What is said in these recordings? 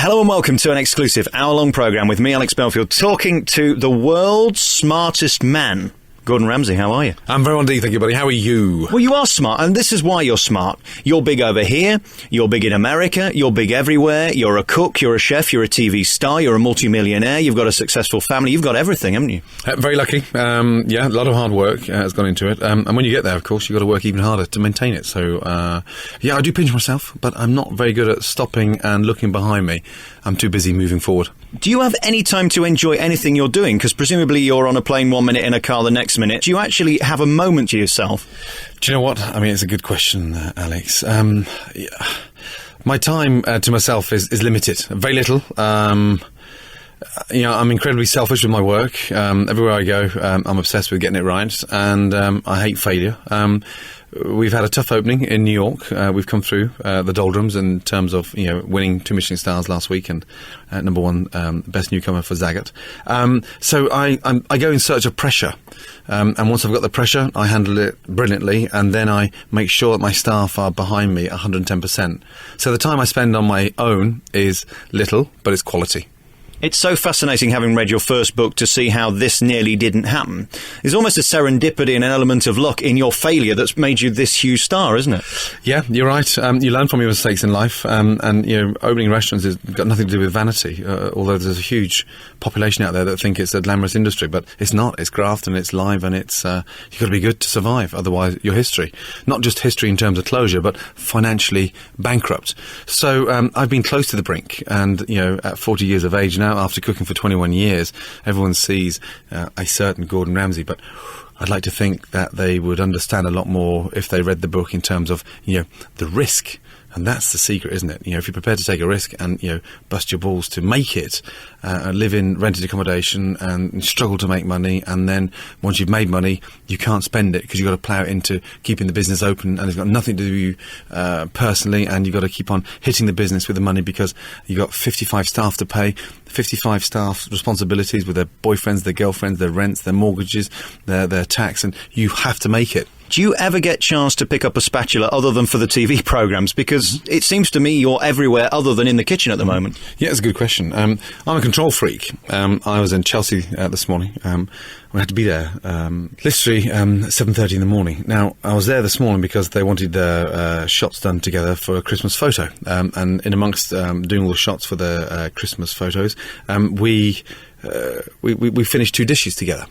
Hello and welcome to an exclusive hour-long programme with me, Alex Belfield, talking to the world's smartest man. Gordon Ramsay, how are you? I'm very well indeed, thank you, buddy. How are you? Well, you are smart, and this is why you're smart. You're big over here, you're big in America, you're big everywhere, you're a cook, you're a chef, you're a TV star, you're a multi-millionaire, you've got a successful family, you've got everything, haven't you? Very lucky. Yeah, a lot of hard work has gone into it. And when you get there, of course, you've got to work even harder to maintain it. So, yeah, I do pinch myself, but I'm not very good at stopping and looking behind me. I'm too busy moving forward. Do you have any time to enjoy anything you're doing? Because presumably you're on a plane 1 minute, in a car the next minute. Do you actually have a moment to yourself? Do you know what? I mean, it's a good question, Alex. Yeah. My time to myself is limited. Very little. You know, I'm incredibly selfish with my work. Everywhere I go, I'm obsessed with getting it right, and I hate failure. We've had a tough opening in New York. We've come through the doldrums in terms of, you know, winning 2 Michelin stars last week and number one best newcomer for Zagat. So I go in search of pressure, and once I've got the pressure, I handle it brilliantly, and then I make sure that my staff are behind me 110%. So the time I spend on my own is little, but it's quality. It's so fascinating, having read your first book, to see how this nearly didn't happen. There's almost a serendipity and an element of luck in your failure that's made you this huge star, isn't it? Yeah, you're right. You learn from your mistakes in life, and you know, opening restaurants has got nothing to do with vanity. Although there's a huge population out there that think it's a glamorous industry, but it's not. It's graft and it's live, and it's you've got to be good to survive. Otherwise, you're history. Not just history in terms of closure, but financially bankrupt. So I've been close to the brink, and you know, at 40 years of age now, after cooking for 21 years, everyone sees a certain Gordon Ramsay, but I'd like to think that they would understand a lot more if they read the book in terms of, you know, the risk. And that's the secret, isn't it? You know, if you're prepared to take a risk and, you know, bust your balls to make it, live in rented accommodation and struggle to make money, and then once you've made money, you can't spend it because you've got to plough it into keeping the business open, and it's got nothing to do with you personally, and you've got to keep on hitting the business with the money because you've got 55 staff to pay, 55 staff responsibilities with their boyfriends, their girlfriends, their rents, their mortgages, their tax, and you have to make it. Do you ever get chance to pick up a spatula other than for the TV programmes? Because it seems to me you're everywhere other than in the kitchen at the moment. Yeah, it's a good question. I'm a control freak. I was in Chelsea this morning. We had to be there literally 7:30 in the morning. Now, I was there this morning because they wanted their shots done together for a Christmas photo. And in amongst doing all the shots for the Christmas photos, we finished 2 dishes together.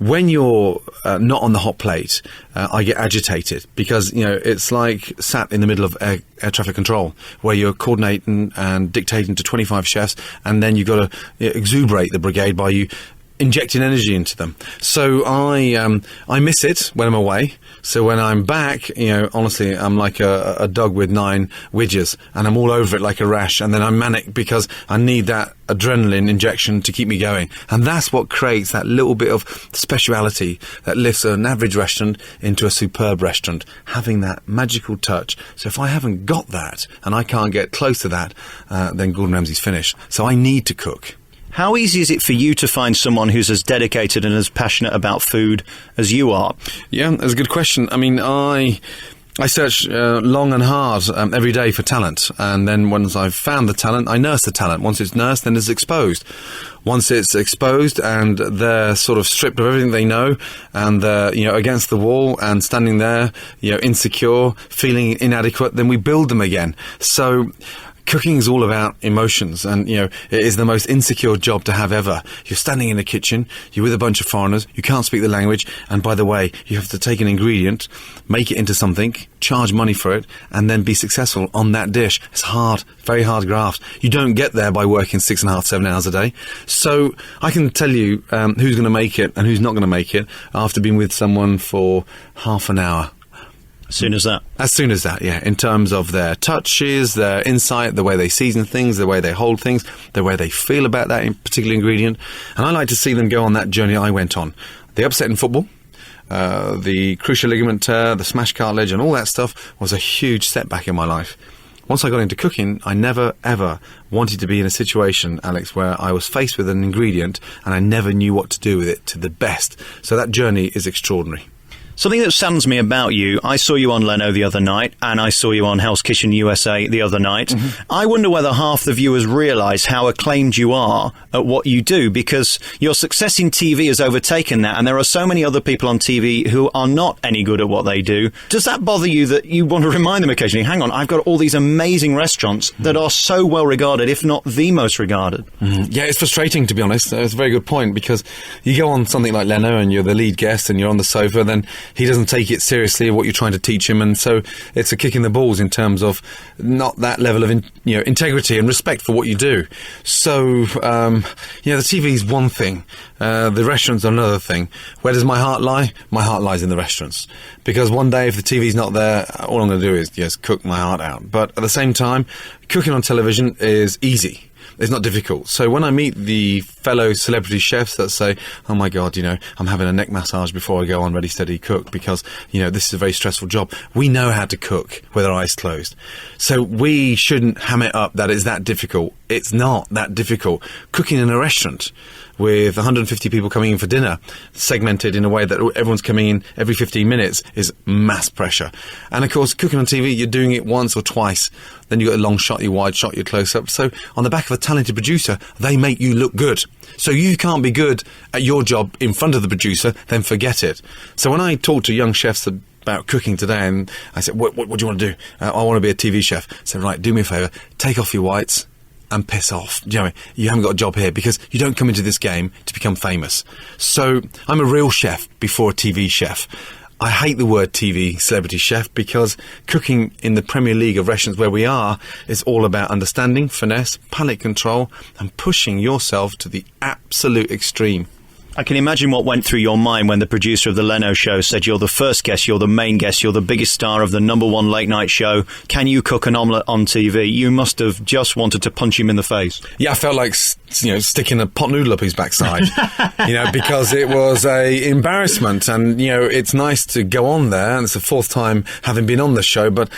When you're not on the hot plate, I get agitated because, you know, it's like sat in the middle of air traffic control where you're coordinating and dictating to 25 chefs, and then you've got to exuberate the brigade by you injecting energy into them. So I miss it when I'm away. So when I'm back, you know, honestly, I'm like a dog with 9 widgers, and I'm all over it like a rash, and then I'm manic because I need that adrenaline injection to keep me going. And that's what creates that little bit of speciality that lifts an average restaurant into a superb restaurant, having that magical touch. So if I haven't got that, and I can't get close to that, then Gordon Ramsay's finished. So I need to cook. How easy is it for you to find someone who's as dedicated and as passionate about food as you are? Yeah, that's a good question. I mean, I search long and hard every day for talent, and then once I've found the talent, I nurse the talent. Once it's nursed, then it's exposed. Once it's exposed and they're sort of stripped of everything they know, and they're, you know, against the wall and standing there, you know, insecure, feeling inadequate, then we build them again. So cooking is all about emotions, and, you know, it is the most insecure job to have ever. You're standing in a kitchen, you're with a bunch of foreigners, you can't speak the language, and by the way, you have to take an ingredient, make it into something, charge money for it, and then be successful on that dish. It's hard, very hard graft. You don't get there by working 6.5, 7 hours a day. So I can tell you who's going to make it and who's not going to make it after being with someone for half an hour. As soon as that? As soon as that, yeah. In terms of their touches, their insight, the way they season things, the way they hold things, the way they feel about that particular ingredient. And I like to see them go on that journey I went on. The upset in football, the cruciate ligament tear, the smashed cartilage, and all that stuff was a huge setback in my life. Once I got into cooking, I never, ever wanted to be in a situation, Alex, where I was faced with an ingredient and I never knew what to do with it to the best. So that journey is extraordinary. Something that saddens me about you, I saw you on Leno the other night, and I saw you on Hell's Kitchen USA the other night. I wonder whether half the viewers realise how acclaimed you are at what you do, because your success in TV has overtaken that, and there are so many other people on TV who are not any good at what they do. Does that bother you that you want to remind them occasionally, hang on, I've got all these amazing restaurants that are so well regarded, if not the most regarded? Yeah, it's frustrating, to be honest. It's a very good point, because you go on something like Leno and you're the lead guest and you're on the sofa, then he doesn't take it seriously what you're trying to teach him, and so it's a kick in the balls in terms of not that level of integrity and respect for what you do. So the TV is one thing, the restaurants are another thing. Where does my heart lie? My heart lies in the restaurants, because one day if the TV's not there, all I'm going to do is just cook my heart out. But at the same time, cooking on television is easy. It's not difficult. So when I meet the fellow celebrity chefs that say, oh my God, I'm having a neck massage before I go on Ready, Steady, Cook, because, this is a very stressful job. We know how to cook with our eyes closed. So we shouldn't ham it up that it's that difficult. It's not that difficult. Cooking in a restaurant with 150 people coming in for dinner, segmented in a way that everyone's coming in every 15 minutes, is mass pressure. And of course, cooking on TV, you're doing it once or twice. Then you've got a long shot, your wide shot, your close-up. So on the back of a talented producer, they make you look good. So you can't be good at your job in front of the producer, then forget it. So when I talk to young chefs about cooking today, and I said, what do you want to do? I want to be a TV chef. I said, right, do me a favour, take off your whites and piss off. You haven't got a job here, because you don't come into this game to become famous. So I'm a real chef before a TV chef. I hate the word TV celebrity chef, because cooking in the Premier League of restaurants where we are is all about understanding, finesse, palate control, and pushing yourself to the absolute extreme. I can imagine what went through your mind when the producer of the Leno show said, you're the first guest, you're the main guest, you're the biggest star of the #1 late night show. Can you cook an omelette on TV? You must have just wanted to punch him in the face. Yeah, I felt like, sticking a pot noodle up his backside, because it was a embarrassment. And, it's nice to go on there, and it's the fourth time having been on the show, but,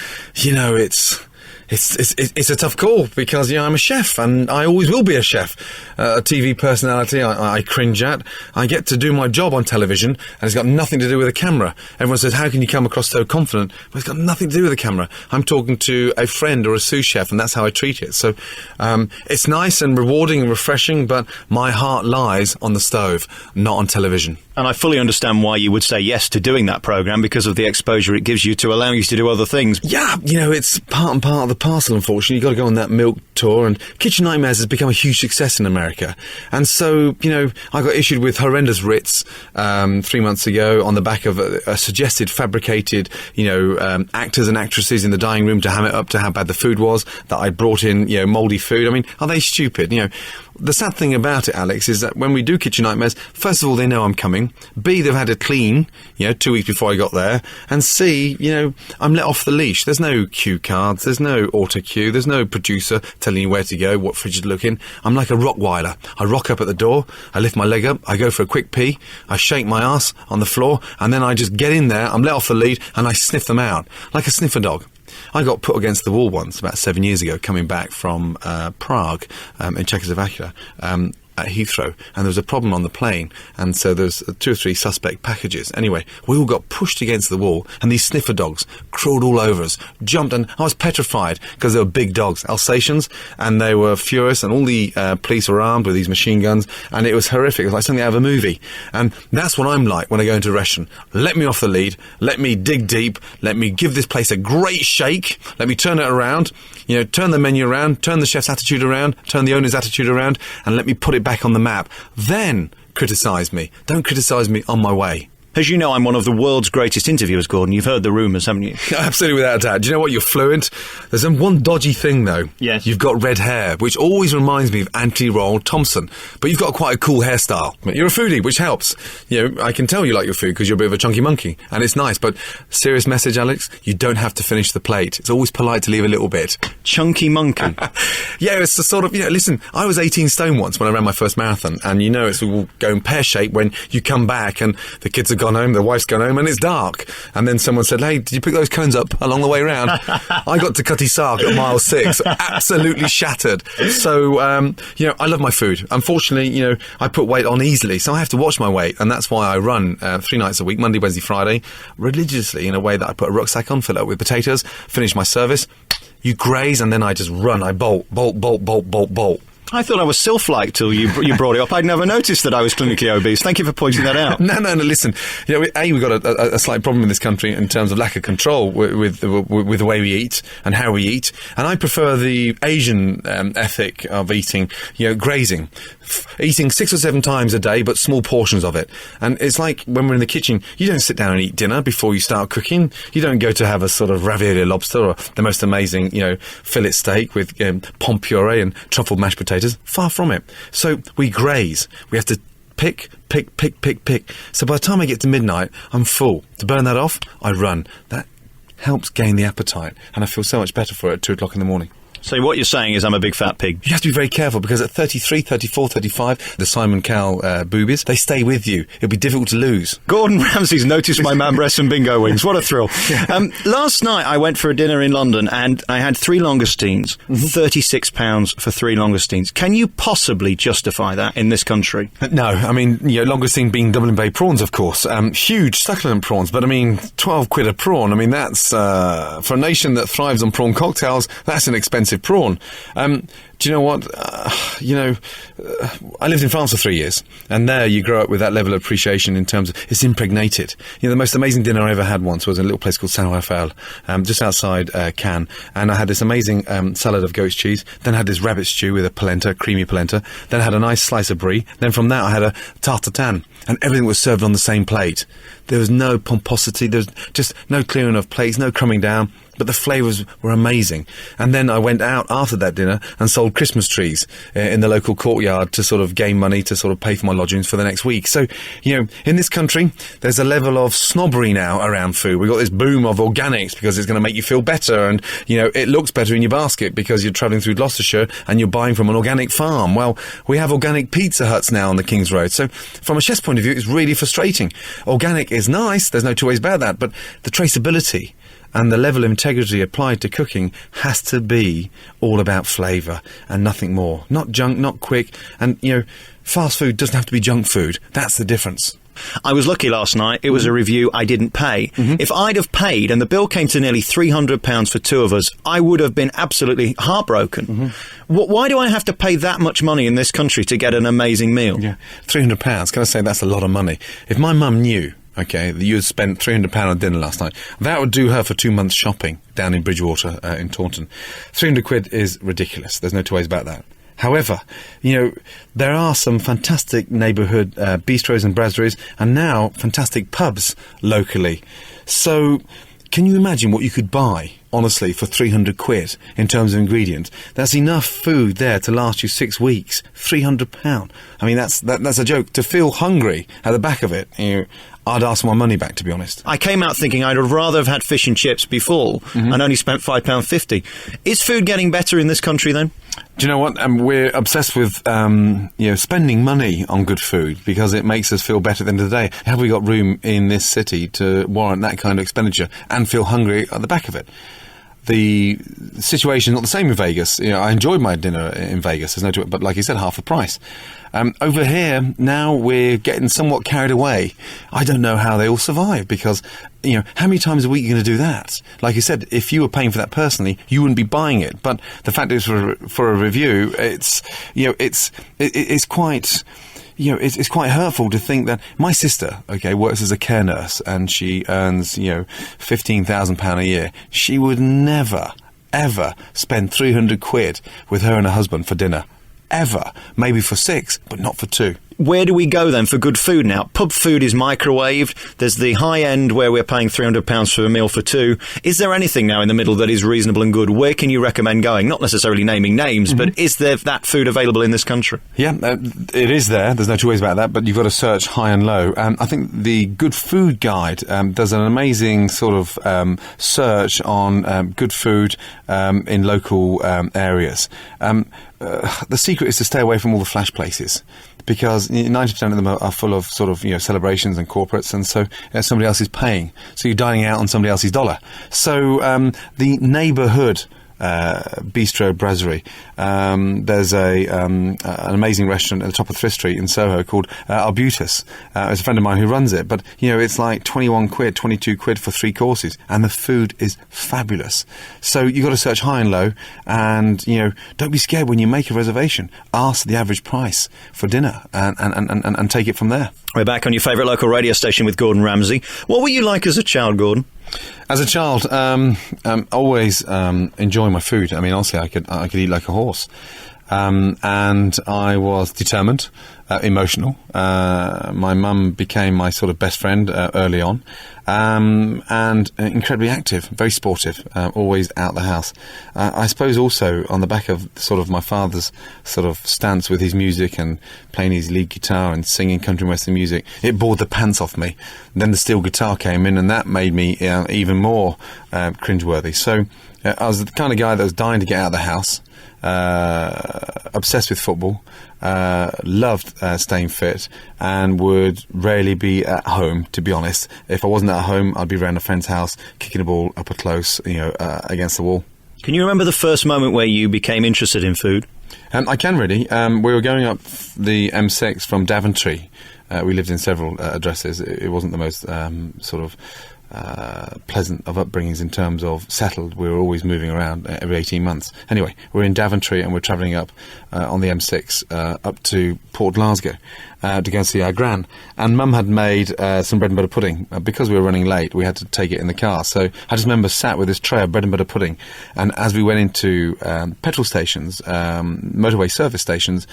It's a tough call, because I'm a chef, and I always will be a chef. A TV personality I cringe at. I get to do my job on television, and it's got nothing to do with the camera. Everyone says, how can you come across so confident? But it's got nothing to do with the camera. I'm talking to a friend or a sous chef, and that's how I treat it. So it's nice and rewarding and refreshing, but my heart lies on the stove, not on television. And I fully understand why you would say yes to doing that programme, because of the exposure it gives you to allowing you to do other things. Yeah, it's part and part of the parcel, unfortunately. You've got to go on that milk tour, and Kitchen Nightmares has become a huge success in America. And so, I got issued with horrendous writs 3 months ago on the back of a suggested fabricated, actors and actresses in the dining room to ham it up to how bad the food was, that I brought in, mouldy food. I mean, are they stupid? The sad thing about it, Alex, is that when we do Kitchen Nightmares, first of all, they know I'm coming. B, they've had to clean, 2 weeks before I got there. And C, I'm let off the leash. There's no cue cards. There's no auto cue. There's no producer telling you where to go, what fridge to look in. I'm like a Rottweiler. I rock up at the door. I lift my leg up. I go for a quick pee. I shake my ass on the floor. And then I just get in there. I'm let off the lead, and I sniff them out like a sniffer dog. I got put against the wall once, about 7 years ago, coming back from Prague in Czechoslovakia, at Heathrow, and there was a problem on the plane, and so there was 2 or 3 suspect packages. Anyway, we all got pushed against the wall, and these sniffer dogs crawled all over us, jumped, and I was petrified, because they were big dogs, Alsatians, and they were furious, and all the police were armed with these machine guns, and it was horrific. It was like something out of a movie. And that's what I'm like when I go into a restaurant. Let me off the lead, let me dig deep, let me give this place a great shake, let me turn it around, turn the menu around, turn the chef's attitude around, turn the owner's attitude around, and let me put it back on the map. Then criticise me. Don't criticise me on my way. As you know, I'm one of the world's greatest interviewers, Gordon. You've heard the rumours, haven't you? Absolutely, without a doubt. Do you know what? You're fluent. There's one dodgy thing, though. Yes. You've got red hair, which always reminds me of Anthony Roll Thompson. But you've got quite a cool hairstyle. You're a foodie, which helps. I can tell you like your food because you're a bit of a chunky monkey. And it's nice. But serious message, Alex, you don't have to finish the plate. It's always polite to leave a little bit. Chunky monkey? Yeah, it's the sort of, listen, I was 18 stone once when I ran my first marathon. And it's all going pear-shaped when you come back and the kids have gone home, the wife's gone home, and it's dark. And then someone said, hey, did you pick those cones up along the way round? I got to Cutty Sark at mile 6, absolutely shattered. So, I love my food. Unfortunately, I put weight on easily, so I have to watch my weight, and that's why I run 3 nights a week, Monday, Wednesday, Friday, religiously, in a way that I put a rucksack on, fill it up with potatoes, finish my service, you graze, and then I just run. I bolt. I thought I was sylph-like till you brought it up. I'd never noticed that I was clinically obese. Thank you for pointing that out. No, listen. We've got a slight problem in this country in terms of lack of control with the way we eat and how we eat. And I prefer the Asian ethic of eating, grazing. Eating 6 or 7 times a day, but small portions of it. And it's like when we're in the kitchen, you don't sit down and eat dinner before you start cooking. You don't go to have a sort of ravioli lobster or the most amazing, fillet steak with pommes puree and truffled mashed potatoes. Far from it. So we graze. We have to pick. So by the time I get to midnight, I'm full. To burn that off, I run. That helps gain the appetite, and I feel so much better for it at 2 o'clock in the morning. So what you're saying is I'm a big fat pig. You have to be very careful, because at 33, 34, 35, the Simon Cowell boobies, they stay with you. It'll be difficult to lose. Gordon Ramsay's noticed my man breasts and bingo wings. What a thrill. Last night I went for a dinner in London and I had 3 langoustines, £36 for 3 langoustines. Can you possibly justify that in this country? No, I mean, langoustine being Dublin Bay prawns, of course. Huge, succulent prawns, but I mean, 12 quid a prawn. I mean, that's, for a nation that thrives on prawn cocktails, that's an expensive prawn. Do you know what? I lived in France for 3 years, and there you grow up with that level of appreciation in terms of it's impregnated. The most amazing dinner I ever had once was in a little place called Saint Raphael, just outside Cannes, and I had this amazing salad of goat's cheese, then I had this rabbit stew with a polenta, creamy polenta, then I had a nice slice of brie, then from that I had a tarte tatin, and everything was served on the same plate. There was no pomposity, there was just no clearing of plates, no crumbing down, but the flavours were amazing. And then I went out after that dinner and sold Christmas trees in the local courtyard to sort of gain money to sort of pay for my lodgings for the next week. So, in this country, there's a level of snobbery now around food. We've got this boom of organics because it's going to make you feel better, and, it looks better in your basket because you're travelling through Gloucestershire and you're buying from an organic farm. Well, we have organic Pizza Huts now on the King's Road. So from a chef's point of view, it's really frustrating. Organic is nice, there's no two ways about that, but the traceability and the level of integrity applied to cooking has to be all about flavour and nothing more. Not junk, not quick. And, fast food doesn't have to be junk food. That's the difference. I was lucky last night. It was a review I didn't pay. If I'd have paid and the bill came to nearly £300 for 2 of us, I would have been absolutely heartbroken. Why do I have to pay that much money in this country to get an amazing meal? Yeah, £300. Can I say that's a lot of money? If my mum knew, that you had spent £300 on dinner last night, that would do her for 2 months shopping down in Bridgewater in Taunton. 300 quid is ridiculous. There's no two ways about that. However, there are some fantastic neighbourhood bistros and brasseries, and now fantastic pubs locally. So, can you imagine what you could buy, honestly, for 300 quid in terms of ingredients? That's enough food there to last you 6 weeks. £300. I mean, that's a joke. To feel hungry at the back of it, I'd ask my money back, to be honest. I came out thinking I'd have rather have had fish and chips before and only spent £5.50. Is food getting better in this country, then? Do you know what? We're obsessed with spending money on good food because it makes us feel better at the end of the day. Have we got room in this city to warrant that kind of expenditure and feel hungry at the back of it? The situation is not the same in Vegas. I enjoyed my dinner in Vegas, but like you said, half the price. Over here, now we're getting somewhat carried away. I don't know how they all survive because, how many times a week are you going to do that? Like you said, if you were paying for that personally, you wouldn't be buying it. But the fact is, for a review, it's quite... it's quite hurtful to think that my sister, works as a care nurse and she earns, £15,000 a year. She would never, ever spend 300 quid with her and her husband for dinner. Ever. Maybe for 6, but not for 2. Where do we go then for good food now? Pub food is microwaved. There's the high end where we're paying £300 for a meal for 2. Is there anything now in the middle that is reasonable and good? Where can you recommend going? Not necessarily naming names, but is there that food available in this country? Yeah, it is there. There's no two ways about that, but you've got to search high and low. I think the Good Food Guide does an amazing sort of search on good food in local areas. The secret is to stay away from all the flash places. Because, 90% of them are full of sort of, celebrations and corporates, and so somebody else is paying. So you're dining out on somebody else's dollar. So the neighbourhood bistro brasserie. There's an amazing restaurant at the top of Thrift Street in Soho called Arbutus. It's a friend of mine who runs it, but it's like 21 quid, 22 quid for 3 courses, and the food is fabulous. So you've got to search high and low, and don't be scared when you make a reservation. Ask the average price for dinner and take it from there. We're back on your favourite local radio station with Gordon Ramsay. What were you like as a child, Gordon? As a child, always enjoying my food. I mean, honestly, I could eat like a horse. And I was determined, emotional. My mum became my sort of best friend early on, and incredibly active, very sportive, always out the house. I suppose also on the back of sort of my father's sort of stance with his music and playing his lead guitar and singing country and western music, it bored the pants off me. Then the steel guitar came in, and that made me even more cringeworthy. So I was the kind of guy that was dying to get out of the house. Obsessed with football, loved staying fit, and would rarely be at home, to be honest. If I wasn't at home, I'd be around a friend's house kicking a ball up close, against the wall. Can you remember the first moment where you became interested in food? I can really. We were going up the M6 from Daventry. We lived in several addresses. It wasn't the most pleasant of upbringings in terms of settled. We were always moving around every 18 months. Anyway, we're in Daventry and we're travelling up on the M6 up to Port Glasgow to go and see our gran. And Mum had made some bread and butter pudding. Because we were running late, we had to take it in the car. So I just remember sat with this tray of bread and butter pudding, and as we went into petrol stations, motorway service stations,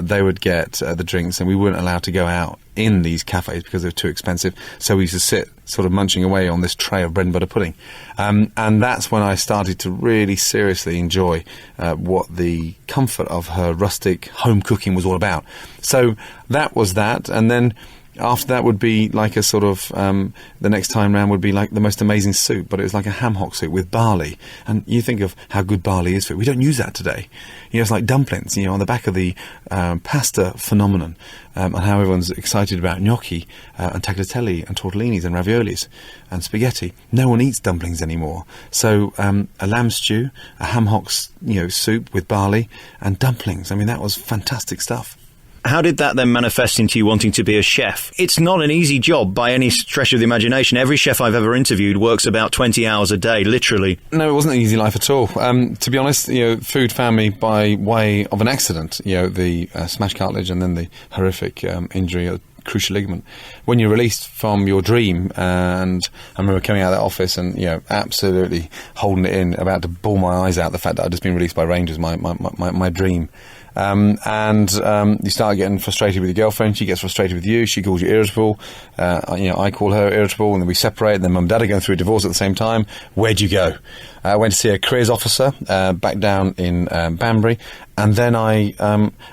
they would get the drinks, and we weren't allowed to go out in these cafes because they were too expensive. So we used to sit sort of munching away on this tray of bread and butter pudding. And that's when I started to really seriously enjoy what the comfort of her rustic home cooking was all about. So that was that. And then after that would be like a sort of, the next time round would be like the most amazing soup, but it was like a ham hock soup with barley. And you think of how good barley is for it. We don't use that today. It's like dumplings, on the back of the pasta phenomenon, and how everyone's excited about gnocchi and tagliatelle and tortellinis and raviolis and spaghetti. No one eats dumplings anymore. So a lamb stew, a ham hock, soup with barley and dumplings. I mean, that was fantastic stuff. How did that then manifest into you wanting to be a chef? It's not an easy job by any stretch of the imagination. Every chef I've ever interviewed works about 20 hours a day, literally. No, it wasn't an easy life at all. To be honest, food found me by way of an accident. The smashed cartilage and then the horrific injury of cruciate ligament. When you're released from your dream, and I remember coming out of that office and absolutely holding it in, about to bawl my eyes out, the fact that I'd just been released by Rangers, my dream. You start getting frustrated with your girlfriend. She gets frustrated with you. She calls you irritable. I call her irritable, and then we separate. And then Mum and Dad are going through a divorce at the same time. Where'd you go? I went to see a careers officer back down in Banbury, and then I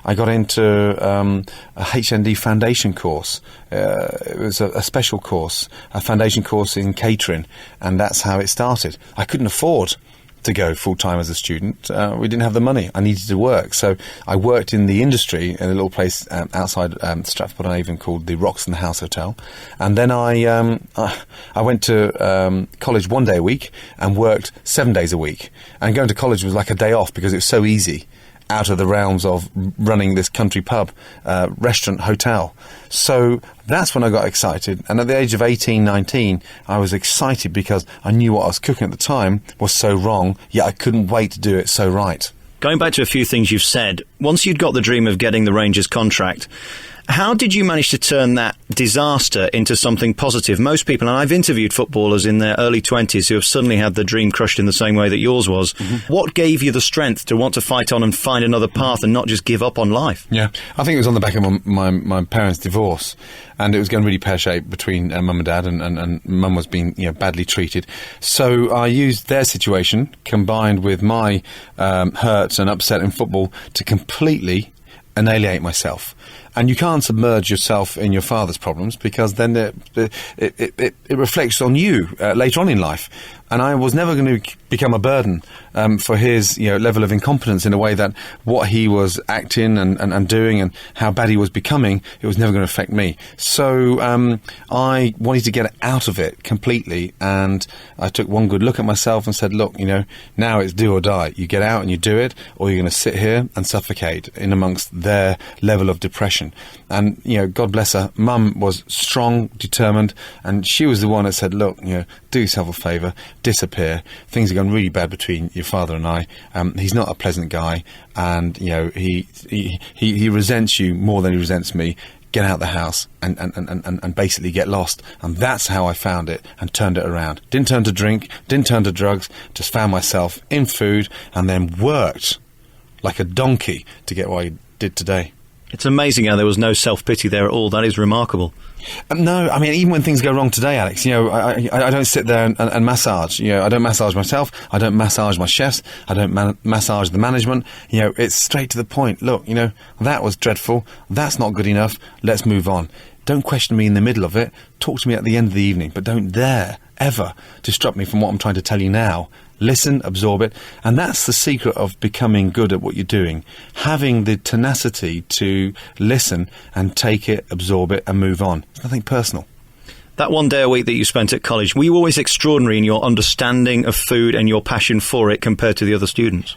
got into a HND foundation course. It was a special course, a foundation course in catering, and that's how it started. I couldn't afford to go full-time as a student. We didn't have the money. I needed to work. So I worked in the industry in a little place outside Stratford-upon-Avon called the Roxton House Hotel. And then I went to college 1 day a week and worked 7 days a week. And going to college was like a day off because it was so easy, out of the realms of running this country pub, restaurant, hotel. So that's when I got excited. And at the age of 18, 19, I was excited because I knew what I was cooking at the time was so wrong, yet I couldn't wait to do it so right. Going back to a few things you've said, once you'd got the dream of getting the Rangers contract, how did you manage to turn that disaster into something positive? Most people, and I've interviewed footballers in their early 20s who have suddenly had their dream crushed in the same way that yours was. Mm-hmm. What gave you the strength to want to fight on and find another path and not just give up on life? Yeah, I think it was on the back of my parents' divorce, and it was going really pear-shaped between Mum and Dad, and Mum was being badly treated. So I used their situation, combined with my hurt and upset in football, to completely annihilate myself. And you can't submerge yourself in your father's problems, because then it reflects on you later on in life. And I was never going to become a burden for his level of incompetence, in a way that what he was acting and doing and how bad he was becoming, it was never going to affect me. So I wanted to get out of it completely, and I took one good look at myself and said, look, now it's do or die. You get out and you do it, or you're going to sit here and suffocate in amongst their level of depression. And, God bless her, Mum was strong, determined, and she was the one that said, look, do yourself a favour, disappear. Things are going really bad between your father and I. He's not a pleasant guy, and he resents you more than he resents me. Get out of the house and basically get lost. And that's how I found it and turned it around. Didn't turn to drink, didn't turn to drugs, just found myself in food, and then worked like a donkey to get what I did today. It's amazing how there was no self-pity there at all. That is remarkable. No, I mean, even when things go wrong today, Alex, I don't sit there and massage. I don't massage myself. I don't massage my chefs. I don't massage the management. It's straight to the point. Look, that was dreadful. That's not good enough. Let's move on. Don't question me in the middle of it. Talk to me at the end of the evening, but don't dare ever disrupt me from what I'm trying to tell you now. Listen, absorb it, and that's the secret of becoming good at what you're doing. Having the tenacity to listen and take it, absorb it, and move on. It's nothing personal. That one day a week that you spent at college, were you always extraordinary in your understanding of food and your passion for it compared to the other students?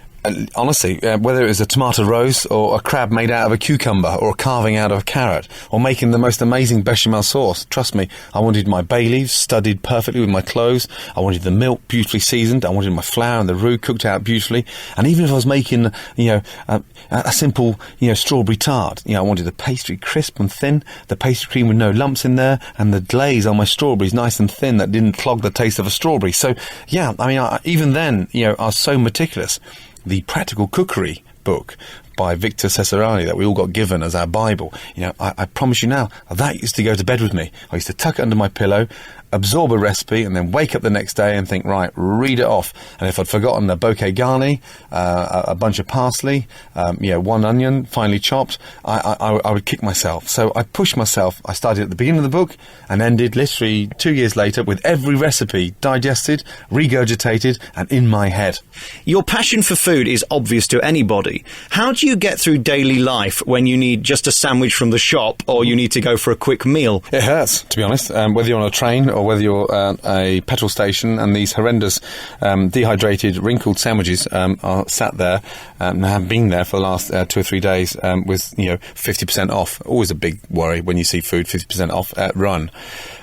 Honestly, whether it was a tomato roast or a crab made out of a cucumber or a carving out of a carrot or making the most amazing bechamel sauce, trust me, I wanted my bay leaves studied perfectly with my cloves. I wanted the milk beautifully seasoned. I wanted my flour and the roux cooked out beautifully. And even if I was making, a simple, strawberry tart, I wanted the pastry crisp and thin, the pastry cream with no lumps in there, and the glaze on my strawberries nice and thin that didn't clog the taste of a strawberry. So, yeah, I mean, even then, I was so meticulous. The Practical Cookery book by Victor Cesarani that we all got given as our Bible, I promise you now, that used to go to bed with me. I used to tuck it under my pillow, absorb a recipe, and then wake up the next day and think, right, read it off. And if I'd forgotten a bouquet garni, a bunch of parsley, one onion finely chopped, I would kick myself. So I pushed myself. I started at the beginning of the book and ended literally 2 years later with every recipe digested, regurgitated, and in my head. Your passion for food is obvious to anybody. How do you get through daily life when you need just a sandwich from the shop or you need to go for a quick meal? It hurts, to be honest, whether you're on a train or whether you're at a petrol station, and these horrendous dehydrated, wrinkled sandwiches are sat there and have been there for the last 2 or 3 days with 50% off. Always a big worry when you see food 50% off at run.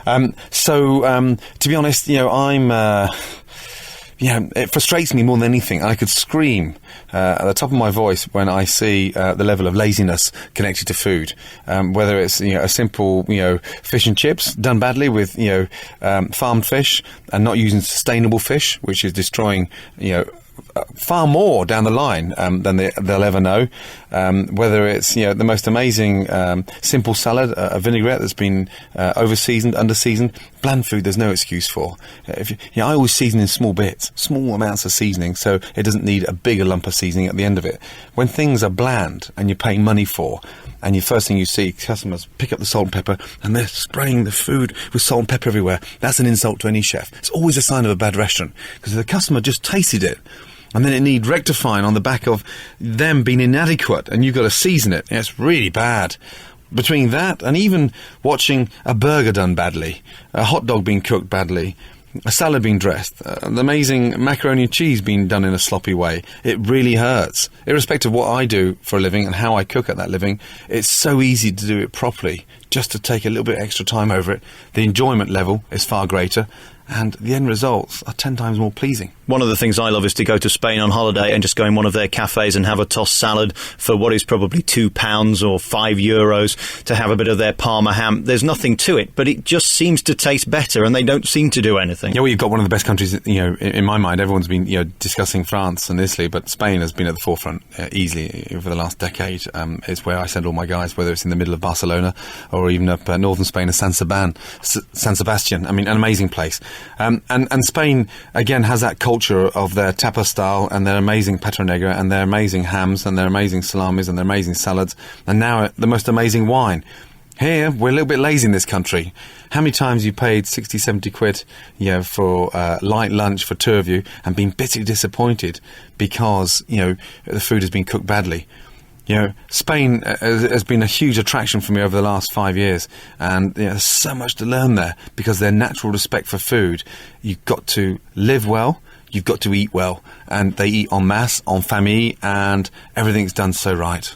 To be honest, it frustrates me more than anything. I could scream at the top of my voice when I see the level of laziness connected to food. Whether it's a simple fish and chips done badly with farmed fish and not using sustainable fish, which is destroying far more down the line than they'll ever know. Whether it's the most amazing simple salad, a vinaigrette that's been over-seasoned, under-seasoned, bland food there's no excuse for. I always season in small bits, small amounts of seasoning, so it doesn't need a bigger lump of seasoning at the end of it. When things are bland and you're paying money for, and the first thing you see, customers pick up the salt and pepper and they're spraying the food with salt and pepper everywhere, that's an insult to any chef. It's always a sign of a bad restaurant, because the customer just tasted it and then it needs rectifying on the back of them being inadequate, and you've got to season it. It's really bad. Between that and even watching a burger done badly, a hot dog being cooked badly, a salad being dressed, the amazing macaroni and cheese being done in a sloppy way, it really hurts. Irrespective of what I do for a living and how I cook at that living, it's so easy to do it properly, just to take a little bit extra time over it. The enjoyment level is far greater, and the end results are 10 times more pleasing. One of the things I love is to go to Spain on holiday and just go in one of their cafes and have a tossed salad for what is probably £2 or €5 to have a bit of their Parma ham. There's nothing to it, but it just seems to taste better, and they don't seem to do anything. Yeah, well, you've got one of the best countries, in my mind. Everyone's been, discussing France and Italy, but Spain has been at the forefront easily over the last decade. It's where I send all my guys, whether it's in the middle of Barcelona or even up northern Spain, San Sebastian. I mean, an amazing place. And Spain, again, has that culture of their tapa style and their amazing Patro Negro and their amazing hams and their amazing salamis and their amazing salads, and now the most amazing wine. Here, we're a little bit lazy in this country. How many times you paid 60, 70 quid, for light lunch for two of you and been bitterly disappointed because, the food has been cooked badly? Spain has been a huge attraction for me over the last 5 years, and there's so much to learn there because their natural respect for food. You've got to live well, you've got to eat well, and they eat en masse, en famille, and everything's done so right.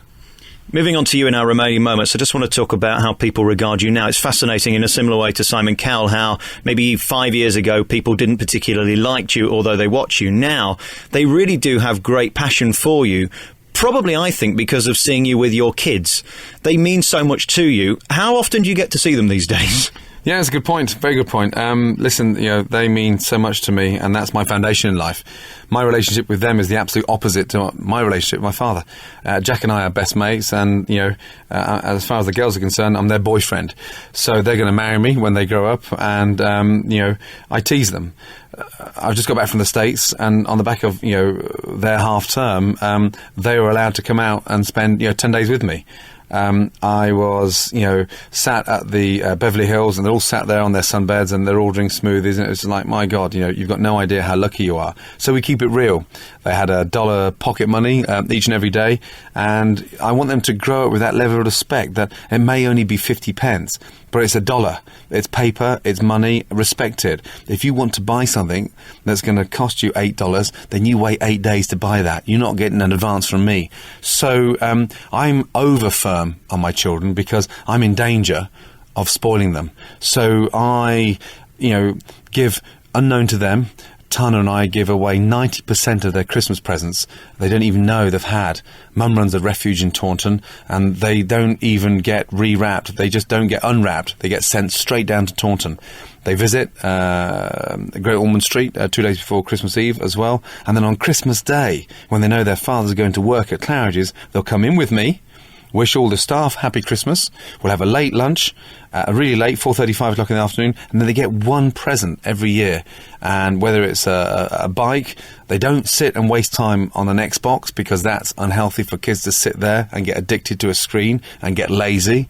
Moving on to you in our remaining moments, I just want to talk about how people regard you now. It's fascinating in a similar way to Simon Cowell, how maybe 5 years ago people didn't particularly like you, although they watch you. Now, they really do have great passion for you. Probably, I think, because of seeing you with your kids. They mean so much to you. How often do you get to see them these days? Yeah, that's a good point. Very good point. Listen, they mean so much to me, and that's my foundation in life. My relationship with them is the absolute opposite to my relationship with my father. Jack and I are best mates, and, as far as the girls are concerned, I'm their boyfriend. So they're going to marry me when they grow up, and, I tease them. I've just got back from the States, and on the back of, their half term, they were allowed to come out and spend, 10 days with me. I was, sat at the Beverly Hills, and they're all sat there on their sunbeds, and they're ordering smoothies, and it was like, my God, you've got no idea how lucky you are. So we keep it real. They had $1 pocket money each and every day, and I want them to grow up with that level of respect that it may only be 50 pence, but it's $1. It's paper, it's money, respect it. If you want to buy something that's going to cost you $8, then you wait 8 days to buy that. You're not getting an advance from me. So I'm over firm on my children because I'm in danger of spoiling them. So I, give, unknown to them, Tana and I give away 90% of their Christmas presents. They don't even know they've had. Mum runs a refuge in Taunton, and they don't even get rewrapped. They just don't get unwrapped. They get sent straight down to Taunton. They visit Great Ormond Street 2 days before Christmas Eve as well. And then on Christmas Day, when they know their father's going to work at Claridge's, they'll come in with me, wish all the staff happy Christmas. We'll have a late lunch, really late, 4:30, 5 o'clock in the afternoon, and then they get one present every year. And whether it's a bike, they don't sit and waste time on an Xbox because that's unhealthy for kids to sit there and get addicted to a screen and get lazy.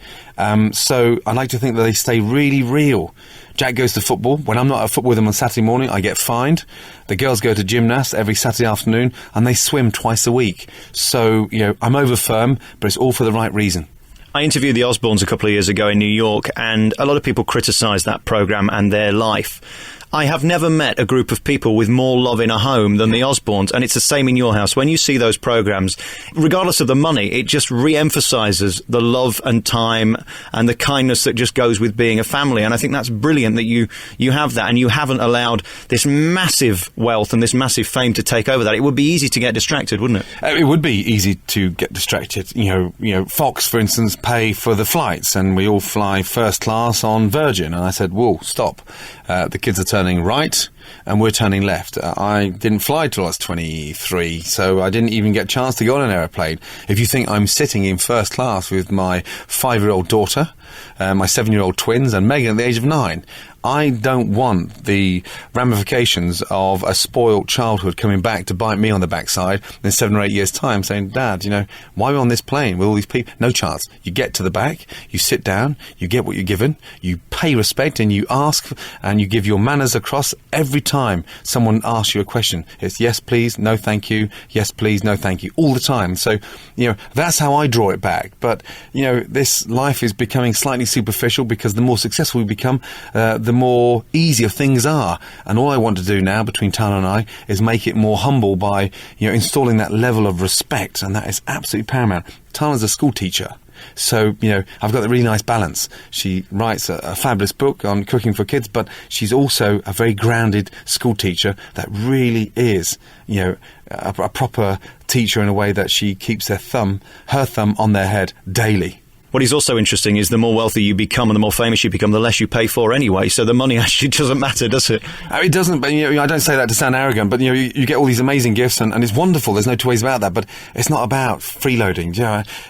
So I like to think that they stay really real. Jack goes to football. When I'm not at football with him on Saturday morning, I get fined. The girls go to gymnast every Saturday afternoon, and they swim twice a week. So, I'm over firm, but it's all for the right reason. I interviewed the Osbournes a couple of years ago in New York, and a lot of people criticised that programme and their life. I have never met a group of people with more love in a home than the Osbournes, and it's the same in your house. When you see those programmes, regardless of the money, it just re-emphasises the love and time and the kindness that just goes with being a family. And I think that's brilliant that you have that, and you haven't allowed this massive wealth and this massive fame to take over that. It would be easy to get distracted, wouldn't it? It would be easy to get distracted. Fox, for instance, pay for the flights, and we all fly first class on Virgin. And I said, whoa, stop. The kids are turning right and we're turning left. I didn't fly till I was 23, so I didn't even get a chance to go on an aeroplane. If you think I'm sitting in first class with my 5-year-old daughter, my 7-year-old twins, and Megan at the age of 9, I don't want the ramifications of a spoiled childhood coming back to bite me on the backside in 7 or 8 years' time, saying, Dad, why are we on this plane with all these people? No chance. You get to the back, you sit down, you get what you're given, you pay respect, and you ask, and you give your manners across every time someone asks you a question. It's yes, please, no, thank you, yes, please, no, thank you, all the time. So, that's how I draw it back. But, this life is becoming slightly superficial because the more successful we become, the more easier things are. And all I want to do now between Tana and I is make it more humble by, installing that level of respect, and that is absolutely paramount. Tana's a school teacher. So, I've got a really nice balance. She writes a fabulous book on cooking for kids, but she's also a very grounded school teacher that really is, a proper teacher in a way that she keeps her thumb on their head daily. What is also interesting is the more wealthy you become and the more famous you become, the less you pay for anyway. So the money actually doesn't matter, does it? It doesn't, but I don't say that to sound arrogant, but you get all these amazing gifts and it's wonderful. There's no two ways about that, but it's not about freeloading.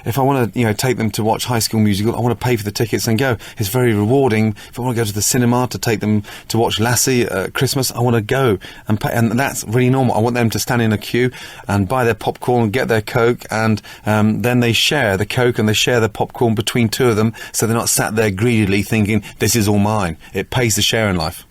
If I want to take them to watch High School Musical, I want to pay for the tickets and go. It's very rewarding. If I want to go to the cinema to take them to watch Lassie at Christmas, I want to go and pay, and that's really normal. I want them to stand in a queue and buy their popcorn, get their Coke, and then they share the Coke and they share the popcorn between two of them, so they're not sat there greedily thinking, this is all mine. It pays to share in life.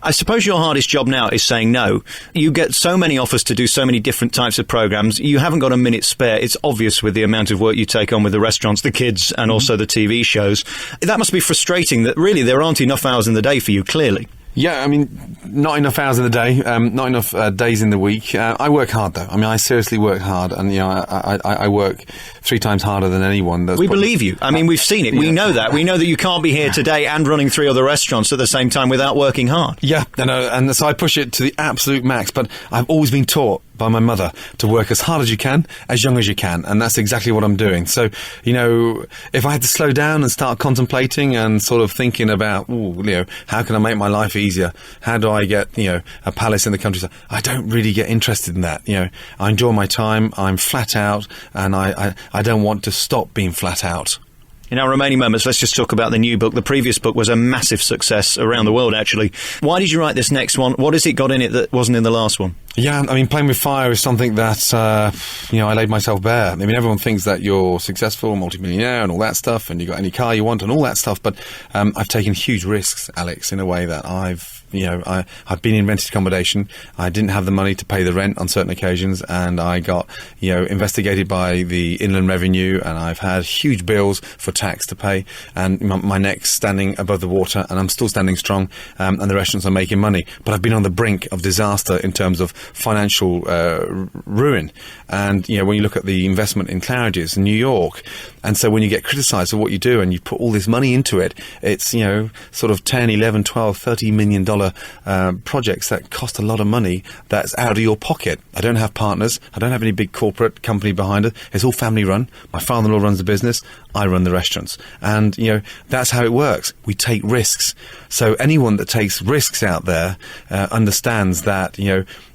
I suppose your hardest job now is saying no. You get so many offers to do so many different types of programmes. You haven't got a minute spare. It's obvious with the amount of work you take on with the restaurants, the kids, and also the TV shows. That must be frustrating that really there aren't enough hours in the day for you, clearly. Yeah, I mean, not enough hours in the day, not enough days in the week. I work hard, though. I mean, I seriously work hard, and I work 3 times harder than anyone. We believe you. I mean, we've seen it. We know that. We know that you can't be here today and running 3 other restaurants at the same time without working hard. Yeah, and so I push it to the absolute max. But I've always been taught by my mother to work as hard as you can, as young as you can, and that's exactly what I'm doing. So, if I had to slow down and start contemplating and sort of thinking about, how can I make my life easier? How do I get, a palace in the countryside? I don't really get interested in that. I enjoy my time, I'm flat out, and I don't want to stop being flat out. In our remaining moments, let's just talk about the new book. The previous book was a massive success around the world, actually. Why did you write this next one? What has it got in it that wasn't in the last one? Yeah, I mean, playing with fire is something that, I laid myself bare. I mean, everyone thinks that you're successful, multimillionaire and all that stuff, and you got any car you want and all that stuff, but I've taken huge risks, Alex, in a way that I've been in rented accommodation. I didn't have the money to pay the rent on certain occasions, and I got, investigated by the Inland Revenue, and I've had huge bills for tax to pay, and my neck's standing above the water, and I'm still standing strong, and the restaurants are making money. But I've been on the brink of disaster in terms of financial ruin. And, when you look at the investment in Claridge's in New York, and so when you get criticised for what you do and you put all this money into it, it's, sort of 10, 11, 12, $30 million projects that cost a lot of money that's out of your pocket. I don't have partners. I don't have any big corporate company behind it. It's all family run. My father-in-law runs the business. I run the restaurants. And, that's how it works. We take risks. So anyone that takes risks out there understands that,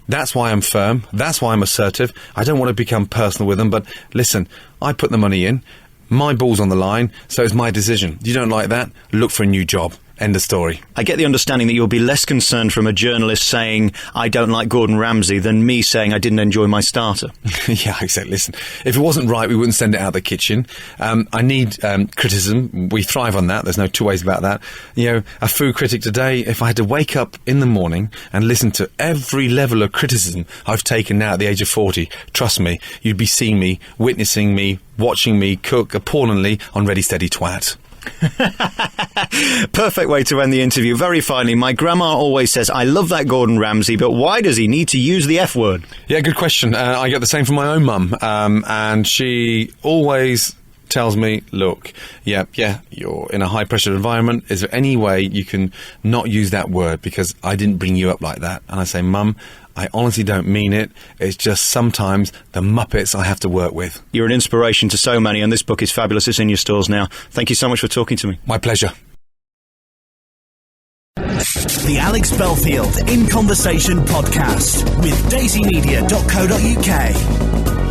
that's why I'm firm. That's why I'm assertive. I don't want to become personal with them. But listen, I put the money in. My ball's on the line, so it's my decision. You don't like that? Look for a new job. End of story. I get the understanding that you'll be less concerned from a journalist saying, I don't like Gordon Ramsay, than me saying I didn't enjoy my starter. Yeah, exactly. Listen, if it wasn't right, we wouldn't send it out the kitchen. I need criticism. We thrive on that. There's no two ways about that. A food critic today, if I had to wake up in the morning and listen to every level of criticism I've taken now at the age of 40, trust me, you'd be seeing me, witnessing me, watching me cook appallingly on Ready Steady Twat. Perfect way to end the interview. Very finally, my grandma always says, I love that Gordon Ramsay, but why does he need to use the F word? Yeah, good question. I get the same from my own mum, and she always tells me, look, yeah, you're in a high-pressure environment. Is there any way you can not use that word? Because I didn't bring you up like that. And I say, Mum, I honestly don't mean it. It's just sometimes the Muppets I have to work with. You're an inspiration to so many, and this book is fabulous. It's in your stores now. Thank you so much for talking to me. My pleasure. The Alex Belfield In Conversation podcast with daisymedia.co.uk.